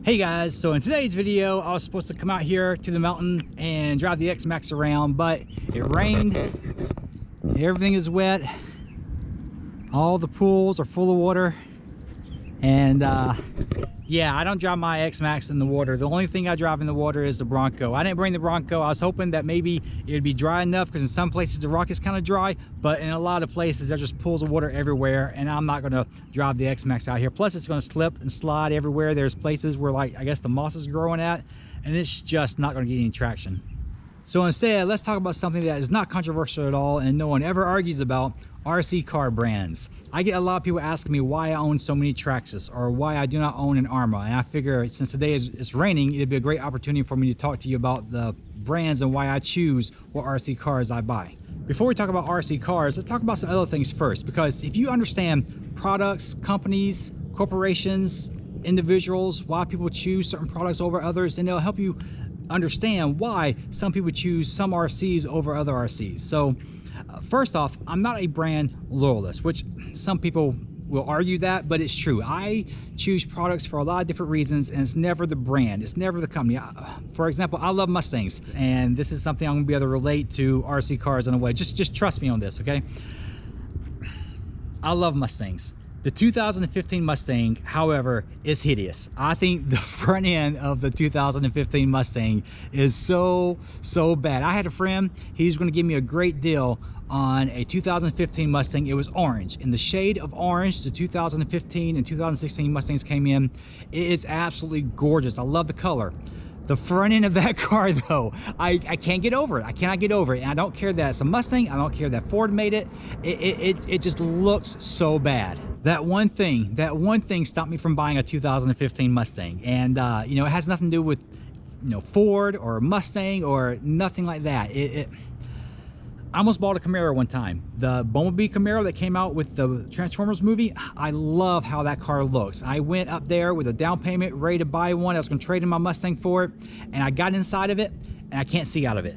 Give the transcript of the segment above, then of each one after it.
Hey guys, so in today's video I was supposed to come out here to the mountain and drive the Xmaxx around, but it rained, everything is wet, all the pools are full of water, and yeah, I don't drive my Xmaxx in the water. The only thing I drive in the water is the Bronco. I didn't bring the Bronco. I was hoping that maybe it would be dry enough, because in some places the rock is kind of dry, but in a lot of places there's just pools of water everywhere, and I'm not going to drive the Xmaxx out here. Plus it's going to slip and slide everywhere. There's places where, like, I guess the moss is growing at, and it's just not going to get any traction. So instead, let's talk about something that is not controversial at all and no one ever argues about: RC car brands. I get a lot of people asking me why I own so many Traxxas, or why I do not own an Arma, and I figure since today it's raining, it'd be a great opportunity for me to talk to you about the brands and why I choose what RC cars I buy. Before we talk about RC cars, let's talk about some other things first, because if you understand products, companies, corporations, individuals, why people choose certain products over others, then it'll help you understand why some people choose some RCs over other RCs. So first off, I'm not a brand loyalist, which some people will argue that, but it's true. I choose products for a lot of different reasons, and it's never the brand, it's never the company. For example, I love Mustangs, and this is something I'm gonna be able to relate to RC cars in a way. Just trust me on this, okay? I love Mustangs. The 2015 Mustang, however, is hideous. I think the front end of the 2015 Mustang is so bad. I had a friend, he was going to give me a great deal on a 2015 Mustang. It was orange. In the shade of orange, the 2015 and 2016 Mustangs came in. It is absolutely gorgeous. I love the color. The front end of that car, though, I can't get over it. I cannot get over it. And I don't care that it's a Mustang. I don't care that Ford made it. It just looks so bad. That one thing stopped me from buying a 2015 Mustang. And you know, it has nothing to do with, you know, Ford or Mustang or nothing like that. I almost bought a Camaro one time. The Bumblebee Camaro that came out with the Transformers movie. I love how that car looks. I went up there with a down payment ready to buy one. I was going to trade in my Mustang for it, and I got inside of it and I can't see out of it.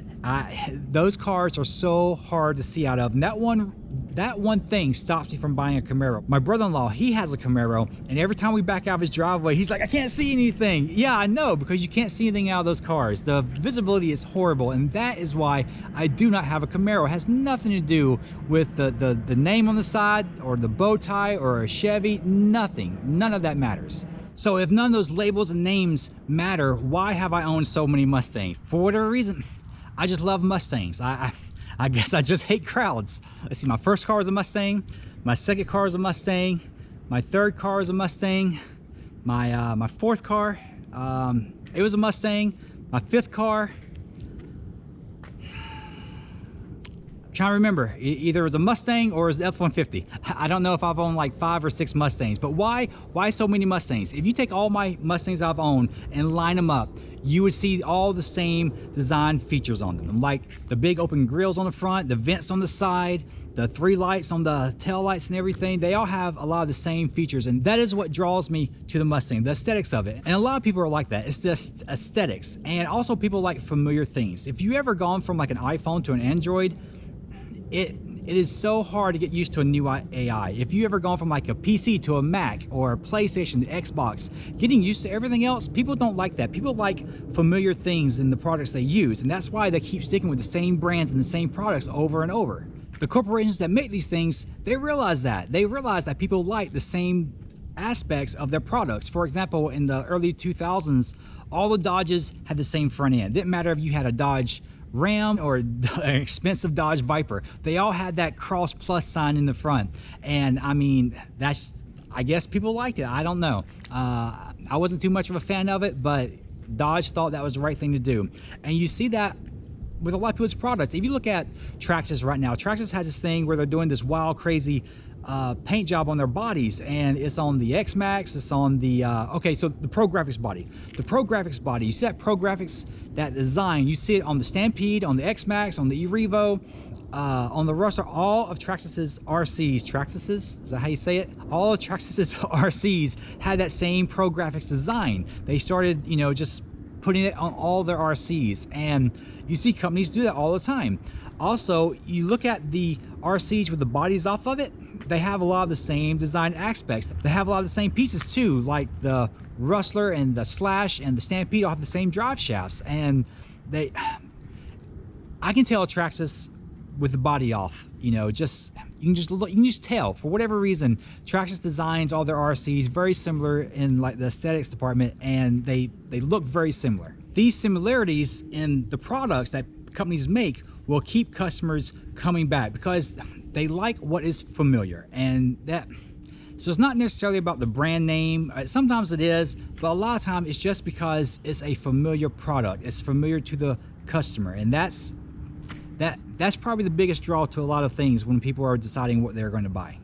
Those cars are so hard to see out of, and that one thing stops me from buying a Camaro. My brother-in-law, he has a Camaro, and every time we back out of his driveway, he's like, I can't see anything. Yeah, I know, because you can't see anything out of those cars. The visibility is horrible, and that is why I do not have a Camaro. It has nothing to do with the name on the side or the bow tie or a Chevy. Nothing. None of that matters. So if none of those labels and names matter, why have I owned so many Mustangs? For whatever reason, I just love Mustangs. I guess I just hate crowds. Let's see, my first car was a Mustang, my second car was a Mustang, my third car was a Mustang, my fourth car, it was a Mustang, my fifth car, I'm trying to remember, either it was a Mustang or it was the F-150. I don't know if I've owned like 5 or 6 Mustangs, but why so many Mustangs? If you take all my Mustangs I've owned and line them up, you would see all the same design features on them, like the big open grills on the front, the vents on the side, the 3 lights on the tail lights and everything. They all have a lot of the same features, and that is what draws me to the Mustang, the aesthetics of it. And a lot of people are like that. It's just aesthetics, and also people like familiar things. If you ever gone from like an iPhone to an Android, it is so hard to get used to a new AI. If you ever gone from like a PC to a Mac or a PlayStation to Xbox, getting used to everything else, people don't like that. People like familiar things in the products they use, and that's why they keep sticking with the same brands and the same products over and over. The corporations that make these things, they realize that. They realize that people like the same aspects of their products. For example, in the early 2000s, all the Dodges had the same front end. It didn't matter if you had a Dodge Ram or an expensive Dodge Viper. They all had that cross plus sign in the front. And I mean, I guess people liked it. I don't know. I wasn't too much of a fan of it, but Dodge thought that was the right thing to do. And you see that with a lot of people's products. If you look at Traxxas right now, Traxxas has this thing where they're doing this wild, crazy paint job on their bodies, and it's on the Xmaxx, it's on the okay, so the Pro Graphics body, you see that Pro Graphics, that design, you see it on the Stampede, on the Xmaxx, on the E-Revo, on the Ruster. All of Traxxas's RCs, is that how you say it? All of Traxxas's RCs had that same Pro Graphics design. They started, you know, just putting it on all their RCs, and you see companies do that all the time. Also, you look at the RCs with the bodies off of it, they have a lot of the same design aspects. They have a lot of the same pieces too, like the Rustler and the Slash and the Stampede all have the same drive shafts. And I can tell Traxxas with the body off, you know, just you can just tell for whatever reason. Traxxas designs all their RCs very similar in like the aesthetics department, and they look very similar. These similarities in the products that companies make will keep customers coming back because they like what is familiar. And that, so it's not necessarily about the brand name. Sometimes it is, but a lot of time it's just because it's a familiar product. It's familiar to the customer, and that's probably the biggest draw to a lot of things when people are deciding what they're going to buy.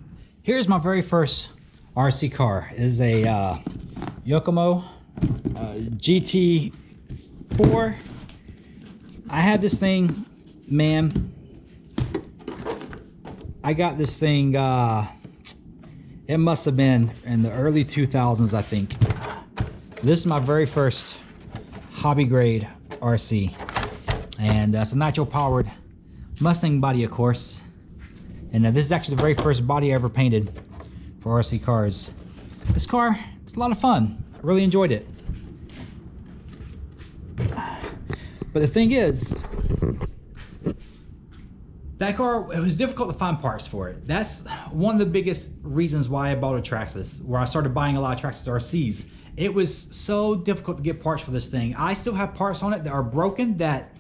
Here's my very first RC car. It is a Yokomo GT4. I had this thing, man. I got this thing, it must have been in the early 2000s, I think. This is my very first hobby grade RC. And it's a nitro powered Mustang body, of course. And this is actually the very first body I ever painted for RC cars. This car, it's a lot of fun. I really enjoyed it. But the thing is, that car, it was difficult to find parts for it. That's one of the biggest reasons why I bought a Traxxas, where I started buying a lot of Traxxas RCs. It was so difficult to get parts for this thing. I still have parts on it that are broken that,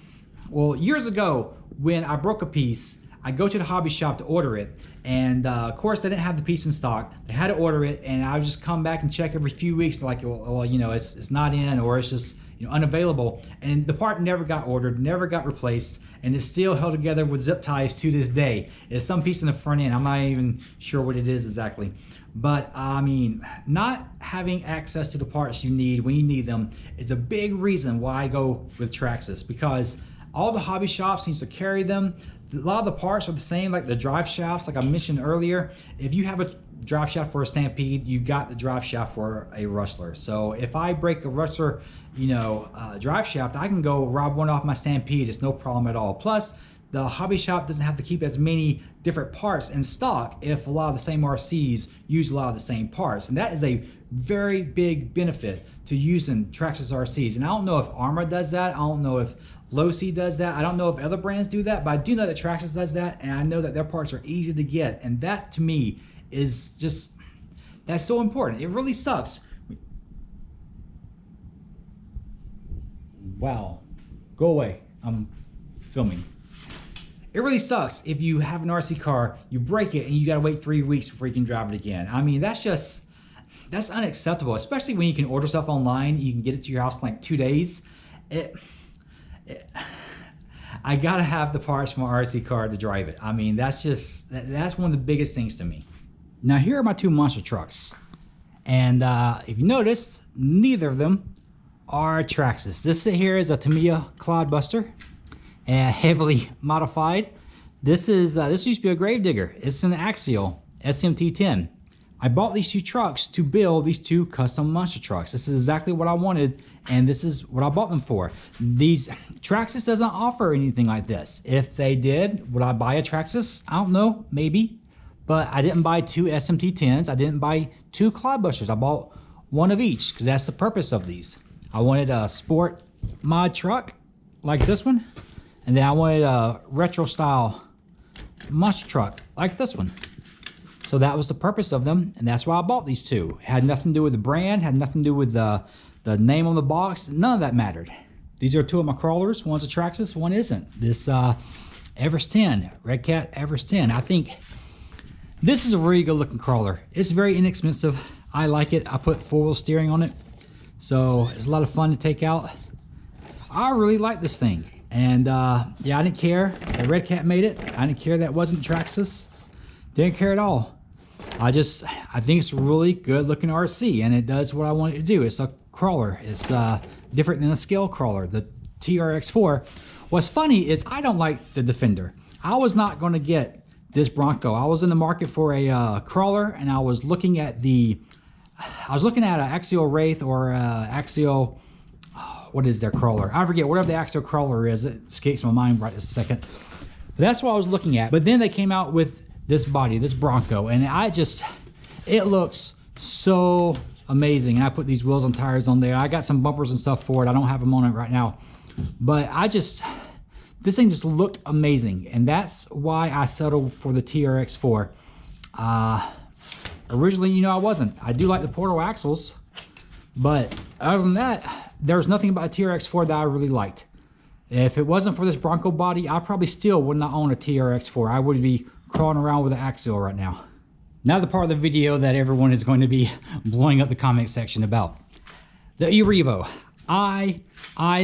well, years ago, when I broke a piece, I go to the hobby shop to order it. And of course, they didn't have the piece in stock. They had to order it, and I would just come back and check every few weeks, like, well, you know, it's not in, or it's just, you know, unavailable. And the part never got ordered, never got replaced, and it's still held together with zip ties to this day. It's some piece in the front end. I'm not even sure what it is exactly. But I mean, not having access to the parts you need when you need them is a big reason why I go with Traxxas, because all the hobby shops seems to carry them. A lot of the parts are the same, like the drive shafts, like I mentioned earlier. If you have a drive shaft for a Stampede, you got the drive shaft for a Rustler. So if I break a Rustler, you know, drive shaft, I can go rob one off my Stampede. It's no problem at all. Plus, the hobby shop doesn't have to keep as many different parts in stock if a lot of the same RCs use a lot of the same parts. And that is a very big benefit to using Traxxas RCs. And I don't know if Arma does that. I don't know if Losi does that. I don't know if other brands do that, but I do know that Traxxas does that, and I know that their parts are easy to get. And that, to me, is just, that's so important. It really sucks. Wow. Go away. I'm filming. It really sucks if you have an RC car, you break it, and you gotta wait 3 weeks before you can drive it again. I mean, that's unacceptable, especially when you can order stuff online. You can get it to your house in like 2 days. I gotta have the parts for my RC car to drive it. I mean, that's one of the biggest things to me. Now, here are my two monster trucks. And if you notice, neither of them are Traxxas. This here is a Tamiya Cloudbuster, heavily modified. This used to be a Gravedigger. It's an Axial SMT10. I bought these two trucks to build these two custom monster trucks. This is exactly what I wanted, and this is what I bought them for. These Traxxas doesn't offer anything like this. If they did, would I buy a Traxxas? I don't know, maybe. But I didn't buy two SMT10s. I didn't buy two Cloudbusters. I bought one of each because that's the purpose of these. I wanted a sport mod truck like this one, and then I wanted a retro style monster truck like this one. So that was the purpose of them, and that's why I bought these two. It had nothing to do with the brand, had nothing to do with the name on the box. None of that mattered. These are two of my crawlers. One's a Traxxas, one isn't. This Everest 10, Red Cat Everest 10. I think this is a really good looking crawler. It's very inexpensive. I like it. I put four-wheel steering on it, so it's a lot of fun to take out. I really like this thing, and yeah, I didn't care that Red Cat made it. I didn't care that wasn't Traxxas. Didn't care at all. I think it's a really good looking RC, and it does what I want it to do. It's a crawler. It's different than a scale crawler, the TRX4. What's funny is I don't like the Defender. I was not going to get this Bronco. I was in the market for a crawler, and I was looking at an Axial Wraith or Axial, what is their crawler? I forget, whatever the Axial crawler is. It escapes my mind right this second. That's what I was looking at. But then they came out with this body, this Bronco, and it looks so amazing. And I put these wheels and tires on there. I got some bumpers and stuff for it. I don't have them on it right now, but this thing just looked amazing, and that's why I settled for the TRX4. Originally, you know, I do like the portal axles, but other than that, there's nothing about the TRX4 that I really liked. If it wasn't for this Bronco body, I probably still would not own a TRX4. I would be crawling around with an Axial right now. Now the part of the video that everyone is going to be blowing up the comment section about. The e-Revo. I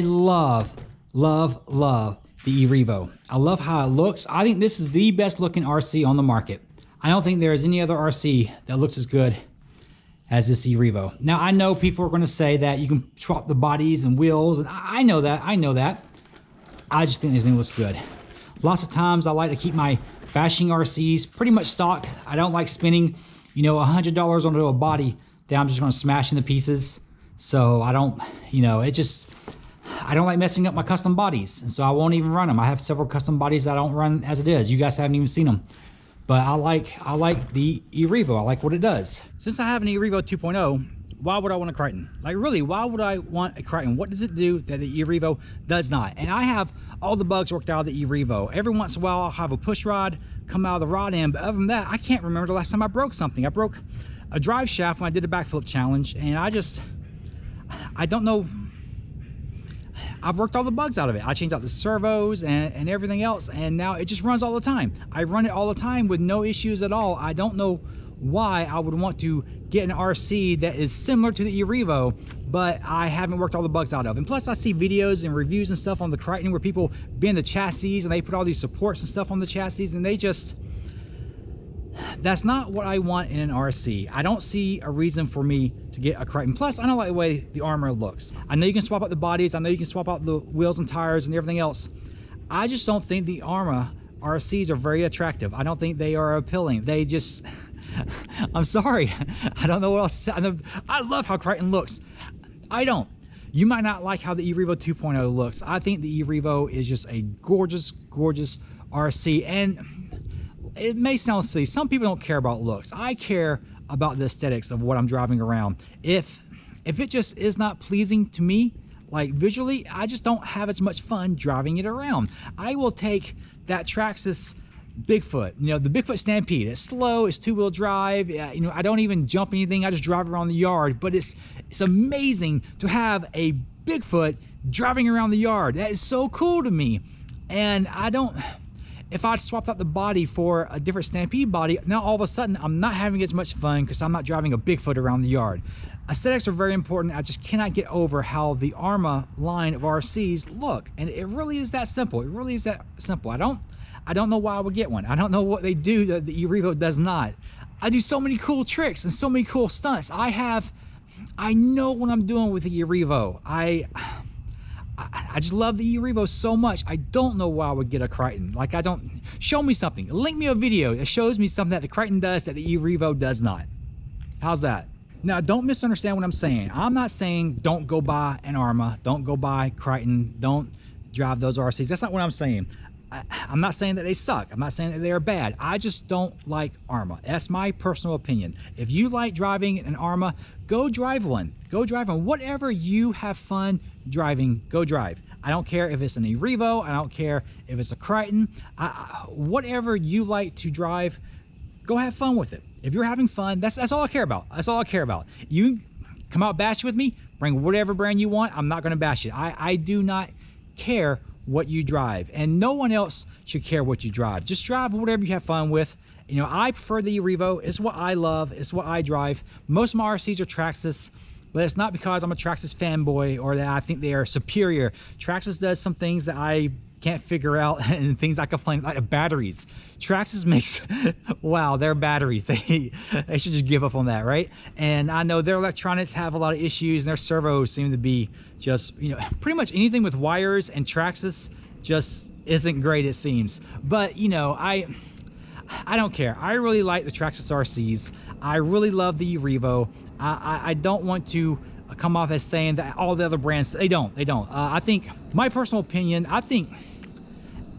love the e-Revo. I love how it looks. I think this is the best looking RC on the market. I don't think there is any other RC that looks as good as this e-Revo. Now I know people are going to say that you can swap the bodies and wheels, and I know that. I just think this thing looks good. Lots of times I like to keep my bashing RCs pretty much stock. I don't like spending, you know, $100 onto a body that I'm just going to smash into pieces. So I don't, you know, I don't like messing up my custom bodies, and so I won't even run them. I have several custom bodies that I don't run as it is. You guys haven't even seen them, but I like the e-Revo. I like what it does. Since I have an e-Revo 2.0, why would I want a Crichton? Like, really, why would I want a Crichton? What does it do that the e-Revo does not? And I have all the bugs worked out of the e-Revo. Every once in a while, I'll have a push rod come out of the rod end, but other than that, I can't remember the last time I broke something. I broke a drive shaft when I did a backflip challenge, and I don't know. I've worked all the bugs out of it. I changed out the servos and everything else, and now it just runs all the time. I run it all the time with no issues at all. I don't know why I would want to get an RC that is similar to the e-Revo, but I haven't worked all the bugs out of. And plus I see videos and reviews and stuff on the Crichton where people bend the chassis and they put all these supports and stuff on the chassis, and that's not what I want in an RC. I don't see a reason for me to get a Crichton. Plus, I don't like the way the armor looks. I know you can swap out the bodies. I know you can swap out the wheels and tires and everything else. I just don't think the armor RCs are very attractive. I don't think they are appealing. They just... I'm sorry. I don't know what else to say. I love how Crichton looks. I don't. You might not like how the e-Revo 2.0 looks. I think the e-Revo is just a gorgeous, gorgeous RC. And it may sound silly. Some people don't care about looks. I care about the aesthetics of what I'm driving around. If it just is not pleasing to me, like visually, I just don't have as much fun driving it around. I will take that Traxxas Bigfoot, you know, the Bigfoot Stampede. It's slow, it's two-wheel drive, you know, I don't even jump anything, I just drive around the yard, but it's amazing to have a Bigfoot driving around the yard. That is so cool to me. And if I swapped out the body for a different Stampede body, now all of a sudden I'm not having as much fun because I'm not driving a Bigfoot around the yard. Aesthetics are very important. I just cannot get over how the Arrma line of RCs look, and it really is that simple. It really is that simple. I don't know why I would get one. I don't know what they do that the e-Revo does not. I do so many cool tricks and so many cool stunts. I know what I'm doing with the e-Revo. I just love the e-Revo so much. I don't know why I would get a Crichton. Like, show me something. Link me a video that shows me something that the Crichton does that the e-Revo does not. How's that? Now, don't misunderstand what I'm saying. I'm not saying don't go buy an Arrma, don't go buy Crichton, don't drive those RCs. That's not what I'm saying. I'm not saying that they suck. I'm not saying that they are bad. I just don't like Arrma. That's my personal opinion. If you like driving an Arrma, go drive one. Go drive one. Whatever you have fun driving, go drive. I don't care if it's an e-Revo. I don't care if it's a Crichton. Whatever you like to drive, go have fun with it. If you're having fun, that's all I care about. That's all I care about. You come out bash with me, bring whatever brand you want. I'm not going to bash it. I do not care what you drive, and no one else should care what you drive. Just drive whatever you have fun with. You know, I prefer the e-Revo. It's what I love. It's what I drive. Most of my RCs are Traxxas, but it's not because I'm a Traxxas fanboy or that I think they are superior. Traxxas does some things that I can't figure out, and things I complain about, like batteries. Traxxas makes, wow, their batteries, they should just give up on that, right? And I know their electronics have a lot of issues, and their servos seem to be just, you know, pretty much anything with wires and Traxxas just isn't great, it seems. But, you know, I don't care. I really like the Traxxas RCs. I really love the e-Revo. I don't want to come off as saying that all the other brands, they don't. I think, my personal opinion, I think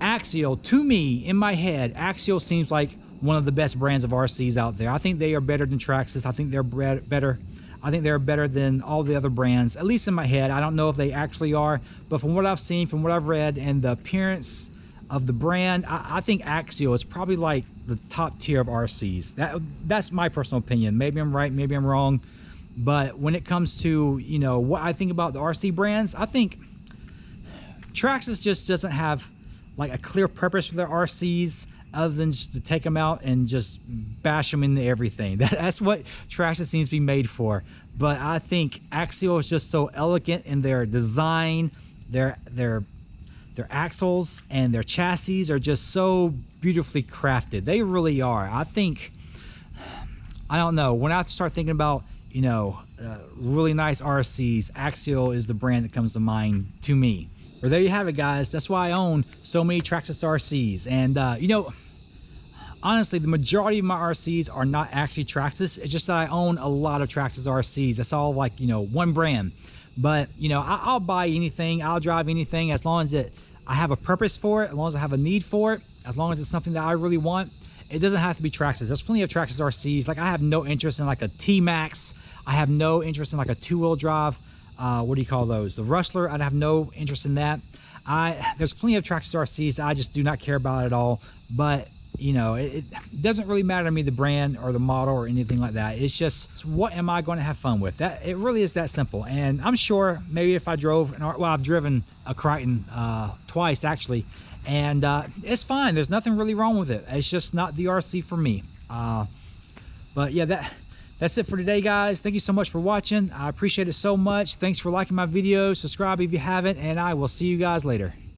Axial, to me, in my head, Axial seems like one of the best brands of RCs out there. I think they are better than Traxxas. I think they're better. I think they're better than all the other brands, at least in my head. I don't know if they actually are, but from what I've seen, from what I've read, and the appearance of the brand, I think Axial is probably like the top tier of RCs. That's my personal opinion. Maybe I'm right, maybe I'm wrong, but when it comes to, you know, what I think about the RC brands, I think Traxxas just doesn't have like a clear purpose for their RCs other than just to take them out and just bash them into everything. That's what Traxxas seems to be made for. But I think Axial is just so elegant in their design. Their axles and their chassis are just so beautifully crafted. They really are. I think, I don't know, when I start thinking about, you know, really nice RCs, Axial is the brand that comes to mind to me. Well, there you have it, guys. That's why I own so many Traxxas RCs. And you know, honestly, the majority of my RCs are not actually Traxxas. It's just that I own a lot of Traxxas RCs. That's all like, you know, one brand. But, you know, I'll buy anything. I'll drive anything as long as I have a purpose for it, as long as I have a need for it, as long as it's something that I really want. It doesn't have to be Traxxas. There's plenty of Traxxas RCs. Like, I have no interest in like a T-Max. I have no interest in like a two-wheel drive. What do you call those? The Rustler. I have no interest in that. There's plenty of Traxxas RCs that I just do not care about at all. But, you know, it doesn't really matter to me the brand or the model or anything like that. It's just, what am I going to have fun with? That it really is that simple. And I'm sure maybe if I drove, well, I've driven a Crichton twice actually, and it's fine. There's nothing really wrong with it. It's just not the RC for me. But yeah, that's it for today, guys. Thank you so much for watching. I appreciate it so much. Thanks for liking my videos. Subscribe if you haven't, and I will see you guys later.